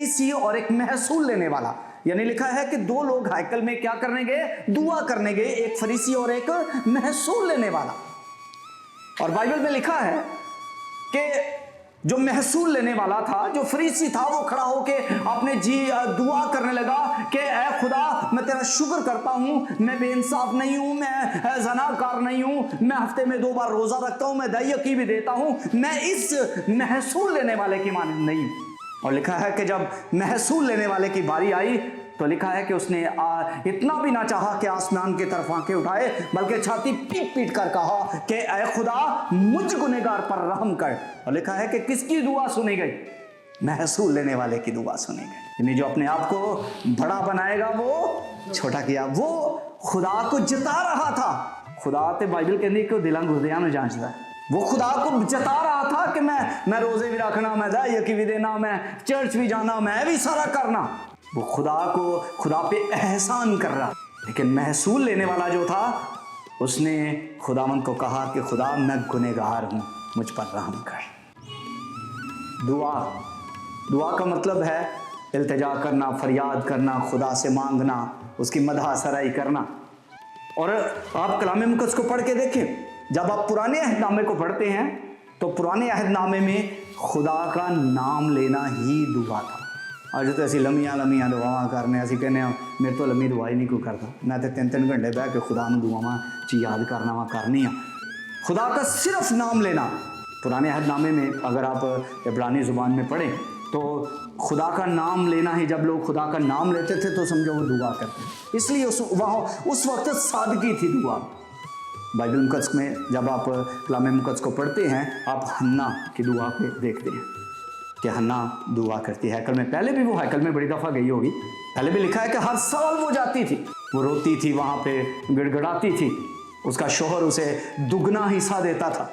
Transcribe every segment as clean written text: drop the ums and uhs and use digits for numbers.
फरीसी और एक महसूल लेने वाला, यानी लिखा है कि दो लोग हैकल में क्या करने गए, दुआ करने गए, एक फरीसी और एक महसूल लेने वाला। और बाइबल में लिखा है कि जो महसूल लेने वाला था, जो फरीसी था, वो खड़ा होके अपने दुआ करने लगा कि ऐ खुदा, मैं तेरा शुक्र करता हूं, मैं बेइंसाफ नहीं हूं, मैं ज़नाकार नहीं हूं, मैं हफ्ते में 2 बार रोजा रखता हूं, मैं दही भी देता हूं, मैं इस महसूल लेने वाले की मानद नहीं हूं। और लिखा है कि जब महसूल लेने वाले की बारी आई तो लिखा है कि उसने इतना भी ना चाहा कि आसमान की तरफ आंखें उठाए, बल्कि छाती पीट पीट कर कहा कि ऐ खुदा, मुझ गुनहगार पर रहम कर। और लिखा है कि किसकी दुआ सुनी गई? महसूल लेने वाले की दुआ सुनी गई। यानी जो अपने आप को बड़ा बनाएगा वो छोटा किया, वो खुदा को जता रहा था। खुदा ते बाइबल कहती कि दिलां गुरदियां नूं जांचदा है। वो खुदा को जता रहा था कि मैं रोजे भी रखना, मैं दही भी देना, मैं चर्च भी जाना, मैं भी सारा करना। वो खुदा पे एहसान कर रहा। लेकिन महसूल लेने वाला जो था, उसने खुदावंद को कहा कि खुदा, मैं गुनहगार हूं, मुझ पर रहम कर। दुआ का मतलब है इल्तिजा करना, फरियाद करना, खुदा से मांगना, उसकी मदह सराई करना। और आप कलाम मुक़द्दस को पढ़ के देखें, जब आप पुराने अहदनामे को पढ़ते हैं तो पुराने अहदनामे में खुदा का नाम लेना ही दुआ था। अज तो असी लम्मियां दुआवां करने, असी कहने मेरे तो लम्मी दुआ ही नहीं कोई करता, मैं तो 3-3 घंटे बह के खुदा नूं दुआवां च याद करनी आ। खुदा का सिर्फ नाम लेना, पुराने अहदनामे में अगर आप इब्रानी ज़ुबान में पढ़ें तो खुदा का नाम लेना ही, जब लोग खुदा का नाम लेते थे तो समझो वो दुआ करते, इसलिए उस वक्त सादगी थी दुआ। बाइबल मुक़द्दस में जब आप कलाम मुक़द्दस को पढ़ते हैं, आप हन्ना की दुआ पे देखते हैं कि हन्ना दुआ करती है हैकल में। पहले भी वो हैकल में बड़ी दफ़ा गई होगी, पहले भी लिखा है कि हर साल वो जाती थी, वो रोती थी, वहाँ पे गिड़गिड़ाती थी, उसका शौहर उसे दुगना हिस्सा देता था,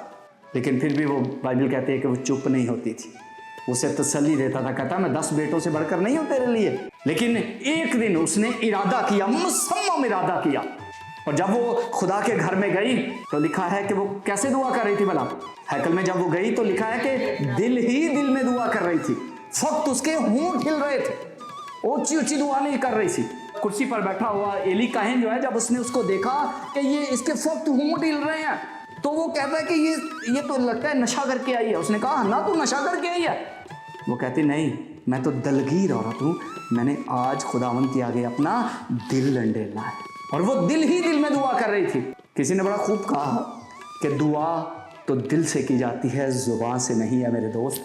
लेकिन फिर भी वो बाइबल कहती है कि वो चुप नहीं होती थी, उसे तसल्ली देता था, कहता मैं 10 बेटों से बढ़कर नहीं हूँ तेरे लिए। लेकिन एक दिन उसने इरादा किया, मुसम्मम इरादा किया, और जब वो खुदा के घर में गई तो लिखा है कि वो कैसे दुआ कर रही थी भला? हैकल में जब वो गई तो लिखा है कि दिल ही दिल में दुआ कर रही थी, फक्त उसके होंठ हिल रहे थे, ऊंची ऊंची दुआ नहीं कर रही थी। कुर्सी पर बैठा हुआ एली काहिन जो है, जब उसने उसको देखा कि ये इसके फक्त होंठ हिल रहे हैं, तो वो कहता है कि ये तो लगता है नशा करके आई है। उसने कहा ना, तू नशा करके आई है? वो कहती नहीं, मैं तो दलगीर औरत हूँ, मैंने आज खुदावंद के आगे अपना दिल लंडेलना है। और वो दिल ही दिल में दुआ कर रही थी। किसी ने बड़ा खूब कहा कि दुआ तो दिल से की जाती है, जुबान से नहीं है मेरे दोस्त।